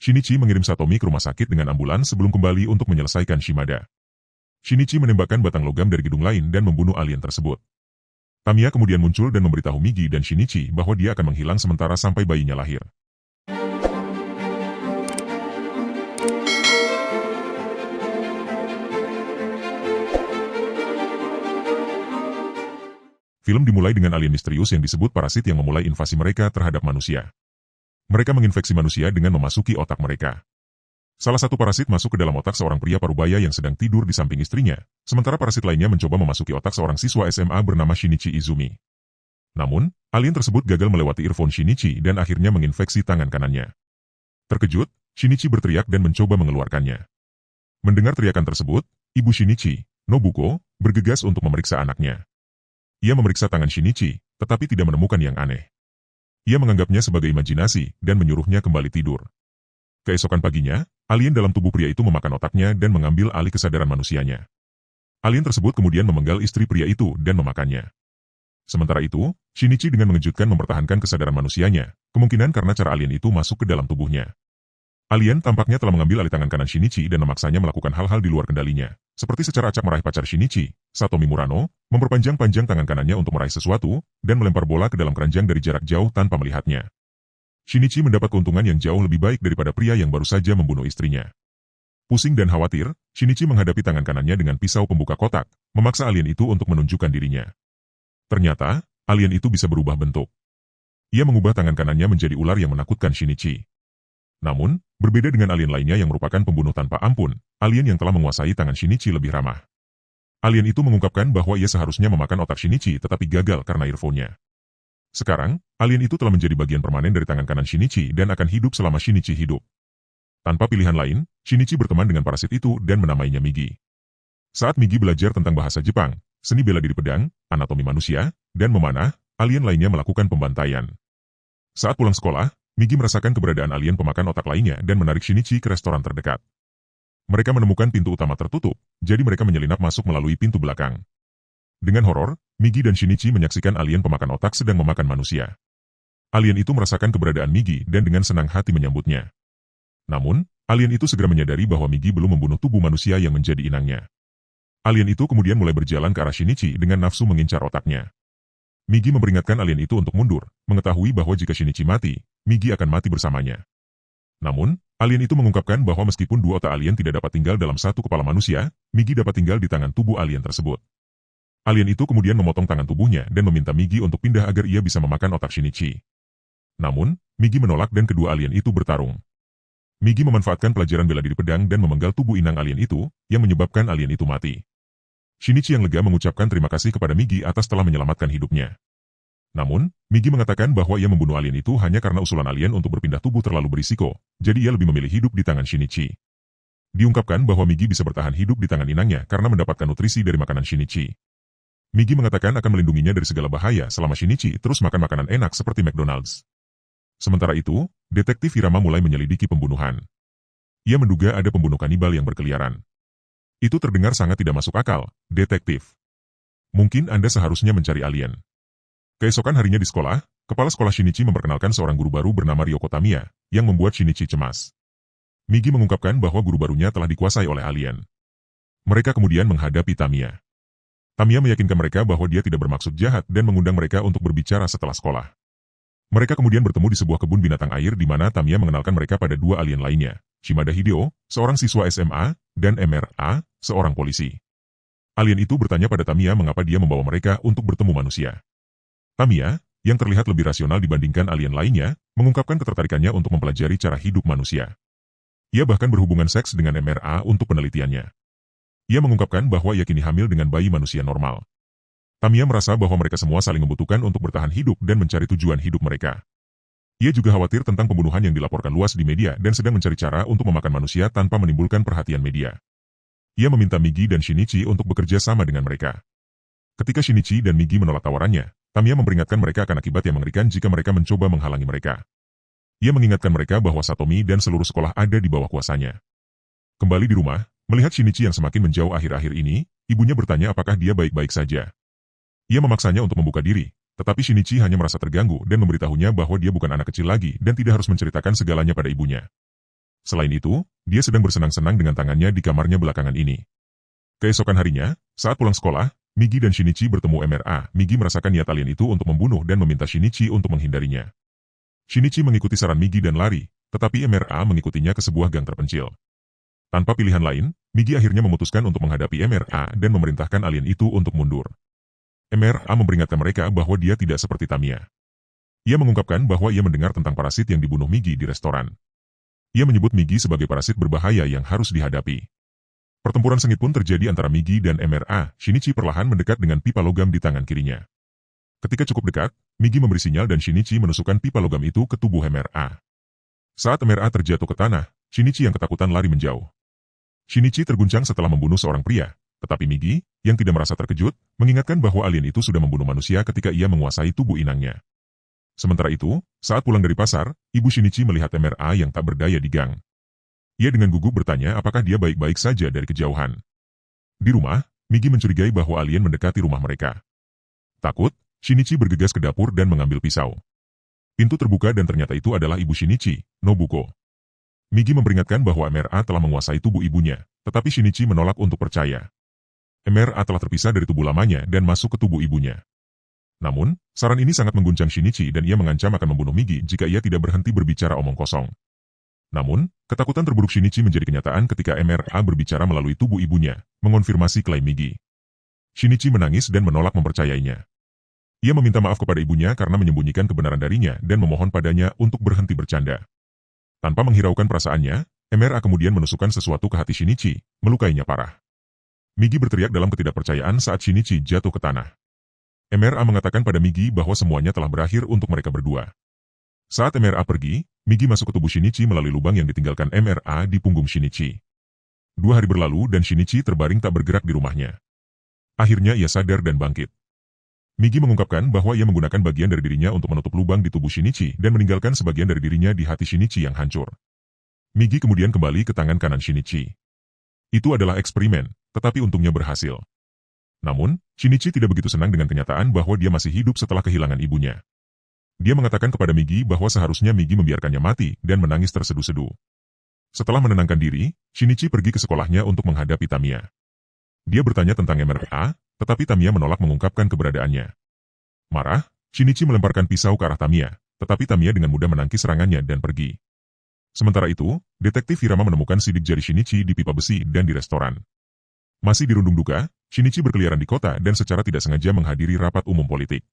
Shinichi mengirim Satomi ke rumah sakit dengan ambulans sebelum kembali untuk menyelesaikan Shimada. Shinichi menembakkan batang logam dari gedung lain dan membunuh alien tersebut. Tamiya kemudian muncul dan memberitahu Migi dan Shinichi bahwa dia akan menghilang sementara sampai bayinya lahir. Film dimulai dengan alien misterius yang disebut parasit yang memulai invasi mereka terhadap manusia. Mereka menginfeksi manusia dengan memasuki otak mereka. Salah satu parasit masuk ke dalam otak seorang pria parubaya yang sedang tidur di samping istrinya, sementara parasit lainnya mencoba memasuki otak seorang siswa SMA bernama Shinichi Izumi. Namun, alien tersebut gagal melewati earphone Shinichi dan akhirnya menginfeksi tangan kanannya. Terkejut, Shinichi berteriak dan mencoba mengeluarkannya. Mendengar teriakan tersebut, ibu Shinichi, Nobuko, bergegas untuk memeriksa anaknya. Ia memeriksa tangan Shinichi, tetapi tidak menemukan yang aneh. Ia menganggapnya sebagai imajinasi dan menyuruhnya kembali tidur. Keesokan paginya, alien dalam tubuh pria itu memakan otaknya dan mengambil alih kesadaran manusianya. Alien tersebut kemudian memenggal istri pria itu dan memakannya. Sementara itu, Shinichi dengan mengejutkan mempertahankan kesadaran manusianya, kemungkinan karena cara alien itu masuk ke dalam tubuhnya. Alien tampaknya telah mengambil alih tangan kanan Shinichi dan memaksanya melakukan hal-hal di luar kendalinya, seperti secara acak meraih pacar Shinichi, Satomi Murano, memperpanjang-panjang tangan kanannya untuk meraih sesuatu, dan melempar bola ke dalam keranjang dari jarak jauh tanpa melihatnya. Shinichi mendapat keuntungan yang jauh lebih baik daripada pria yang baru saja membunuh istrinya. Pusing dan khawatir, Shinichi menghadapi tangan kanannya dengan pisau pembuka kotak, memaksa alien itu untuk menunjukkan dirinya. Ternyata, alien itu bisa berubah bentuk. Ia mengubah tangan kanannya menjadi ular yang menakutkan Shinichi. Namun, berbeda dengan alien lainnya yang merupakan pembunuh tanpa ampun, alien yang telah menguasai tangan Shinichi lebih ramah. Alien itu mengungkapkan bahwa ia seharusnya memakan otak Shinichi tetapi gagal karena earphone-nya. Sekarang, alien itu telah menjadi bagian permanen dari tangan kanan Shinichi dan akan hidup selama Shinichi hidup. Tanpa pilihan lain, Shinichi berteman dengan parasit itu dan menamainya Migi. Saat Migi belajar tentang bahasa Jepang, seni bela diri pedang, anatomi manusia, dan memanah, alien lainnya melakukan pembantaian. Saat pulang sekolah, Migi merasakan keberadaan alien pemakan otak lainnya dan menarik Shinichi ke restoran terdekat. Mereka menemukan pintu utama tertutup, jadi mereka menyelinap masuk melalui pintu belakang. Dengan horor, Migi dan Shinichi menyaksikan alien pemakan otak sedang memakan manusia. Alien itu merasakan keberadaan Migi dan dengan senang hati menyambutnya. Namun, alien itu segera menyadari bahwa Migi belum membunuh tubuh manusia yang menjadi inangnya. Alien itu kemudian mulai berjalan ke arah Shinichi dengan nafsu mengincar otaknya. Migi memperingatkan alien itu untuk mundur, mengetahui bahwa jika Shinichi mati, Migi akan mati bersamanya. Namun, alien itu mengungkapkan bahwa meskipun dua otak alien tidak dapat tinggal dalam satu kepala manusia, Migi dapat tinggal di tangan tubuh alien tersebut. Alien itu kemudian memotong tangan tubuhnya dan meminta Migi untuk pindah agar ia bisa memakan otak Shinichi. Namun, Migi menolak dan kedua alien itu bertarung. Migi memanfaatkan pelajaran bela diri pedang dan memenggal tubuh inang alien itu, yang menyebabkan alien itu mati. Shinichi yang lega mengucapkan terima kasih kepada Migi atas telah menyelamatkan hidupnya. Namun, Migi mengatakan bahwa ia membunuh alien itu hanya karena usulan alien untuk berpindah tubuh terlalu berisiko, jadi ia lebih memilih hidup di tangan Shinichi. Diungkapkan bahwa Migi bisa bertahan hidup di tangan inangnya karena mendapatkan nutrisi dari makanan Shinichi. Migi mengatakan akan melindunginya dari segala bahaya selama Shinichi terus makan makanan enak seperti McDonald's. Sementara itu, detektif Hirama mulai menyelidiki pembunuhan. Ia menduga ada pembunuh kanibal yang berkeliaran. Itu terdengar sangat tidak masuk akal, detektif. Mungkin Anda seharusnya mencari alien. Keesokan harinya di sekolah, kepala sekolah Shinichi memperkenalkan seorang guru baru bernama Ryoko Tamiya, yang membuat Shinichi cemas. Migi mengungkapkan bahwa guru barunya telah dikuasai oleh alien. Mereka kemudian menghadapi Tamiya. Tamiya meyakinkan mereka bahwa dia tidak bermaksud jahat dan mengundang mereka untuk berbicara setelah sekolah. Mereka kemudian bertemu di sebuah kebun binatang air di mana Tamiya mengenalkan mereka pada dua alien lainnya, Shimada Hideo, seorang siswa SMA, dan MRA, seorang polisi. Alien itu bertanya pada Tamiya mengapa dia membawa mereka untuk bertemu manusia. Tamiya, yang terlihat lebih rasional dibandingkan alien lainnya, mengungkapkan ketertarikannya untuk mempelajari cara hidup manusia. Ia bahkan berhubungan seks dengan MRA untuk penelitiannya. Ia mengungkapkan bahwa ia kini hamil dengan bayi manusia normal. Tamiya merasa bahwa mereka semua saling membutuhkan untuk bertahan hidup dan mencari tujuan hidup mereka. Ia juga khawatir tentang pembunuhan yang dilaporkan luas di media dan sedang mencari cara untuk memakan manusia tanpa menimbulkan perhatian media. Ia meminta Migi dan Shinichi untuk bekerja sama dengan mereka. Ketika Shinichi dan Migi menolak tawarannya, Tamiya memperingatkan mereka akan akibat yang mengerikan jika mereka mencoba menghalangi mereka. Ia mengingatkan mereka bahwa Satomi dan seluruh sekolah ada di bawah kuasanya. Kembali di rumah, melihat Shinichi yang semakin menjauh akhir-akhir ini, ibunya bertanya apakah dia baik-baik saja. Ia memaksanya untuk membuka diri, tetapi Shinichi hanya merasa terganggu dan memberitahunya bahwa dia bukan anak kecil lagi dan tidak harus menceritakan segalanya pada ibunya. Selain itu, dia sedang bersenang-senang dengan tangannya di kamarnya belakangan ini. Keesokan harinya, saat pulang sekolah, Migi dan Shinichi bertemu MRA. Migi merasakan niat alien itu untuk membunuh dan meminta Shinichi untuk menghindarinya. Shinichi mengikuti saran Migi dan lari, tetapi MRA mengikutinya ke sebuah gang terpencil. Tanpa pilihan lain, Migi akhirnya memutuskan untuk menghadapi MRA dan memerintahkan alien itu untuk mundur. MRA memperingatkan mereka bahwa dia tidak seperti Tamiya. Ia mengungkapkan bahwa ia mendengar tentang parasit yang dibunuh Migi di restoran. Ia menyebut Migi sebagai parasit berbahaya yang harus dihadapi. Pertempuran sengit pun terjadi antara Migi dan MRA. Shinichi perlahan mendekat dengan pipa logam di tangan kirinya. Ketika cukup dekat, Migi memberi sinyal dan Shinichi menusukkan pipa logam itu ke tubuh MRA. Saat MRA terjatuh ke tanah, Shinichi yang ketakutan lari menjauh. Shinichi terguncang setelah membunuh seorang pria, tetapi Migi, yang tidak merasa terkejut, mengingatkan bahwa alien itu sudah membunuh manusia ketika ia menguasai tubuh inangnya. Sementara itu, saat pulang dari pasar, ibu Shinichi melihat MRA yang tak berdaya di gang. Ia dengan gugup bertanya apakah dia baik-baik saja dari kejauhan. Di rumah, Migi mencurigai bahwa alien mendekati rumah mereka. Takut, Shinichi bergegas ke dapur dan mengambil pisau. Pintu terbuka dan ternyata itu adalah ibu Shinichi, Nobuko. Migi memperingatkan bahwa MRA telah menguasai tubuh ibunya, tetapi Shinichi menolak untuk percaya. MRA telah terpisah dari tubuh lamanya dan masuk ke tubuh ibunya. Namun, saran ini sangat mengguncang Shinichi dan ia mengancam akan membunuh Migi jika ia tidak berhenti berbicara omong kosong. Namun, ketakutan terburuk Shinichi menjadi kenyataan ketika MRA berbicara melalui tubuh ibunya, mengonfirmasi klaim Migi. Shinichi menangis dan menolak mempercayainya. Ia meminta maaf kepada ibunya karena menyembunyikan kebenaran darinya dan memohon padanya untuk berhenti bercanda. Tanpa menghiraukan perasaannya, MRA kemudian menusukkan sesuatu ke hati Shinichi, melukainya parah. Migi berteriak dalam ketidakpercayaan saat Shinichi jatuh ke tanah. MRA mengatakan pada Migi bahwa semuanya telah berakhir untuk mereka berdua. Saat MRA pergi, Migi masuk ke tubuh Shinichi melalui lubang yang ditinggalkan MRA di punggung Shinichi. 2 hari berlalu dan Shinichi terbaring tak bergerak di rumahnya. Akhirnya ia sadar dan bangkit. Migi mengungkapkan bahwa ia menggunakan bagian dari dirinya untuk menutup lubang di tubuh Shinichi dan meninggalkan sebagian dari dirinya di hati Shinichi yang hancur. Migi kemudian kembali ke tangan kanan Shinichi. Itu adalah eksperimen, tetapi untungnya berhasil. Namun, Shinichi tidak begitu senang dengan kenyataan bahwa dia masih hidup setelah kehilangan ibunya. Dia mengatakan kepada Migi bahwa seharusnya Migi membiarkannya mati dan menangis terseduh-seduh. Setelah menenangkan diri, Shinichi pergi ke sekolahnya untuk menghadapi Tamiya. Dia bertanya tentang MRA, tetapi Tamiya menolak mengungkapkan keberadaannya. Marah, Shinichi melemparkan pisau ke arah Tamiya, tetapi Tamiya dengan mudah menangkis serangannya dan pergi. Sementara itu, detektif Hirama menemukan sidik jari Shinichi di pipa besi dan di restoran. Masih dirundung duka, Shinichi berkeliaran di kota dan secara tidak sengaja menghadiri rapat umum politik.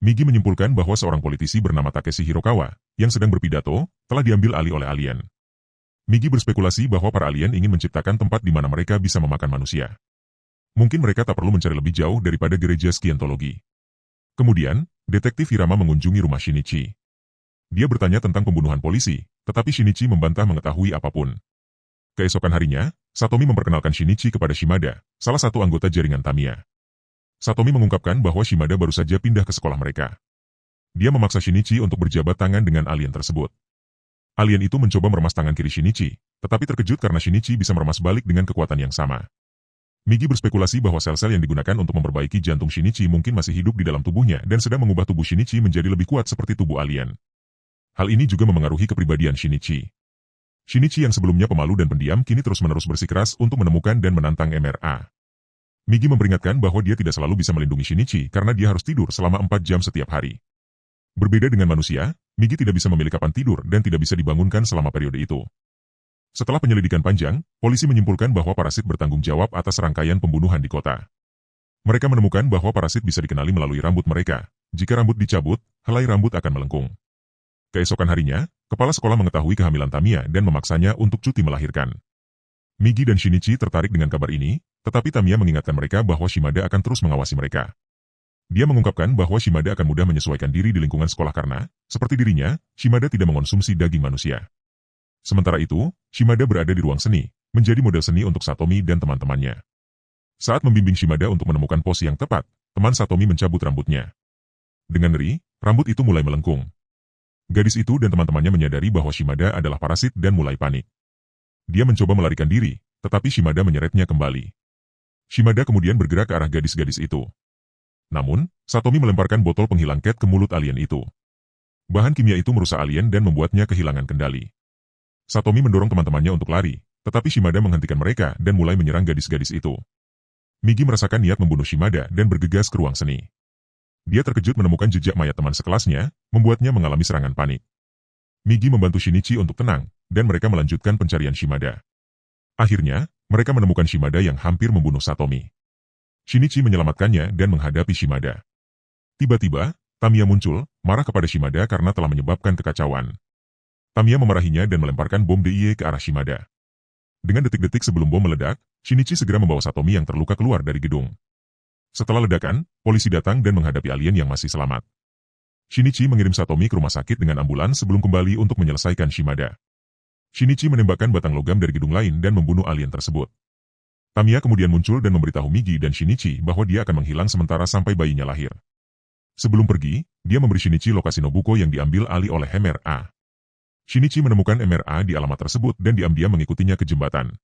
Migi menyimpulkan bahwa seorang politisi bernama Takeshi Hirokawa, yang sedang berpidato, telah diambil alih oleh alien. Migi berspekulasi bahwa para alien ingin menciptakan tempat di mana mereka bisa memakan manusia. Mungkin mereka tak perlu mencari lebih jauh daripada gereja Scientology. Kemudian, detektif Hirama mengunjungi rumah Shinichi. Dia bertanya tentang pembunuhan polisi, tetapi Shinichi membantah mengetahui apapun. Keesokan harinya, Satomi memperkenalkan Shinichi kepada Shimada, salah satu anggota jaringan Tamiya. Satomi mengungkapkan bahwa Shimada baru saja pindah ke sekolah mereka. Dia memaksa Shinichi untuk berjabat tangan dengan alien tersebut. Alien itu mencoba meremas tangan kiri Shinichi, tetapi terkejut karena Shinichi bisa meremas balik dengan kekuatan yang sama. Migi berspekulasi bahwa sel-sel yang digunakan untuk memperbaiki jantung Shinichi mungkin masih hidup di dalam tubuhnya dan sedang mengubah tubuh Shinichi menjadi lebih kuat seperti tubuh alien. Hal ini juga memengaruhi kepribadian Shinichi. Shinichi yang sebelumnya pemalu dan pendiam kini terus-menerus bersikeras untuk menemukan dan menantang MRA. Migi memperingatkan bahwa dia tidak selalu bisa melindungi Shinichi karena dia harus tidur selama 4 jam setiap hari. Berbeda dengan manusia, Migi tidak bisa memilih kapan tidur dan tidak bisa dibangunkan selama periode itu. Setelah penyelidikan panjang, polisi menyimpulkan bahwa parasit bertanggung jawab atas rangkaian pembunuhan di kota. Mereka menemukan bahwa parasit bisa dikenali melalui rambut mereka. Jika rambut dicabut, helai rambut akan melengkung. Keesokan harinya, kepala sekolah mengetahui kehamilan Tamiya dan memaksanya untuk cuti melahirkan. Migi dan Shinichi tertarik dengan kabar ini, tetapi Tamiya mengingatkan mereka bahwa Shimada akan terus mengawasi mereka. Dia mengungkapkan bahwa Shimada akan mudah menyesuaikan diri di lingkungan sekolah karena, seperti dirinya, Shimada tidak mengonsumsi daging manusia. Sementara itu, Shimada berada di ruang seni, menjadi model seni untuk Satomi dan teman-temannya. Saat membimbing Shimada untuk menemukan pose yang tepat, teman Satomi mencabut rambutnya. Dengan ngeri, rambut itu mulai melengkung. Gadis itu dan teman-temannya menyadari bahwa Shimada adalah parasit dan mulai panik. Dia mencoba melarikan diri, tetapi Shimada menyeretnya kembali. Shimada kemudian bergerak ke arah gadis-gadis itu. Namun, Satomi melemparkan botol penghilang cat ke mulut alien itu. Bahan kimia itu merusak alien dan membuatnya kehilangan kendali. Satomi mendorong teman-temannya untuk lari, tetapi Shimada menghentikan mereka dan mulai menyerang gadis-gadis itu. Migi merasakan niat membunuh Shimada dan bergegas ke ruang seni. Dia terkejut menemukan jejak mayat teman sekelasnya, membuatnya mengalami serangan panik. Migi membantu Shinichi untuk tenang, dan mereka melanjutkan pencarian Shimada. Akhirnya, mereka menemukan Shimada yang hampir membunuh Satomi. Shinichi menyelamatkannya dan menghadapi Shimada. Tiba-tiba, Tamiya muncul, marah kepada Shimada karena telah menyebabkan kekacauan. Tamiya memarahinya dan melemparkan bom DIY ke arah Shimada. Dengan detik-detik sebelum bom meledak, Shinichi segera membawa Satomi yang terluka keluar dari gedung. Setelah ledakan, polisi datang dan menghadapi alien yang masih selamat. Shinichi mengirim Satomi ke rumah sakit dengan ambulans sebelum kembali untuk menyelesaikan Shimada. Shinichi menembakkan batang logam dari gedung lain dan membunuh alien tersebut. Tamiya kemudian muncul dan memberitahu Migi dan Shinichi bahwa dia akan menghilang sementara sampai bayinya lahir. Sebelum pergi, dia memberi Shinichi lokasi Nobuko yang diambil alih oleh MRA. Shinichi menemukan MRA di alamat tersebut dan diam-diam mengikutinya ke jembatan.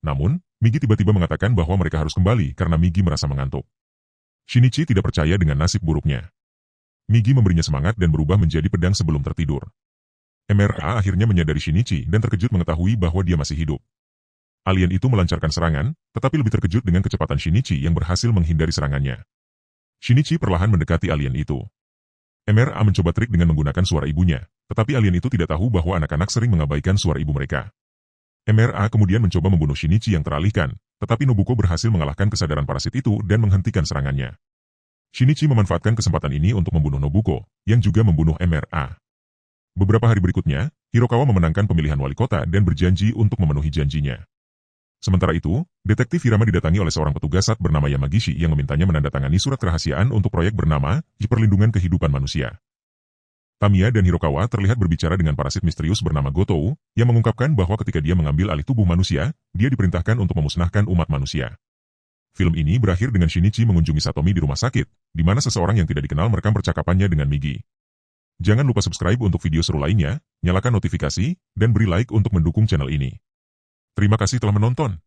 Namun, Migi tiba-tiba mengatakan bahwa mereka harus kembali karena Migi merasa mengantuk. Shinichi tidak percaya dengan nasib buruknya. Migi memberinya semangat dan berubah menjadi pedang sebelum tertidur. MRA akhirnya menyadari Shinichi dan terkejut mengetahui bahwa dia masih hidup. Alien itu melancarkan serangan, tetapi lebih terkejut dengan kecepatan Shinichi yang berhasil menghindari serangannya. Shinichi perlahan mendekati alien itu. MRA mencoba trik dengan menggunakan suara ibunya, tetapi alien itu tidak tahu bahwa anak-anak sering mengabaikan suara ibu mereka. MRA kemudian mencoba membunuh Shinichi yang teralihkan, tetapi Nobuko berhasil mengalahkan kesadaran parasit itu dan menghentikan serangannya. Shinichi memanfaatkan kesempatan ini untuk membunuh Nobuko, yang juga membunuh MRA. Beberapa hari berikutnya, Hirokawa memenangkan pemilihan wali kota dan berjanji untuk memenuhi janjinya. Sementara itu, detektif Hirama didatangi oleh seorang petugas SAT bernama Yamagishi yang memintanya menandatangani surat kerahasiaan untuk proyek bernama Perlindungan Kehidupan Manusia. Tamiya dan Hirokawa terlihat berbicara dengan parasit misterius bernama Gotou, yang mengungkapkan bahwa ketika dia mengambil alih tubuh manusia, dia diperintahkan untuk memusnahkan umat manusia. Film ini berakhir dengan Shinichi mengunjungi Satomi di rumah sakit, di mana seseorang yang tidak dikenal merekam percakapannya dengan Migi. Jangan lupa subscribe untuk video seru lainnya, nyalakan notifikasi, dan beri like untuk mendukung channel ini. Terima kasih telah menonton.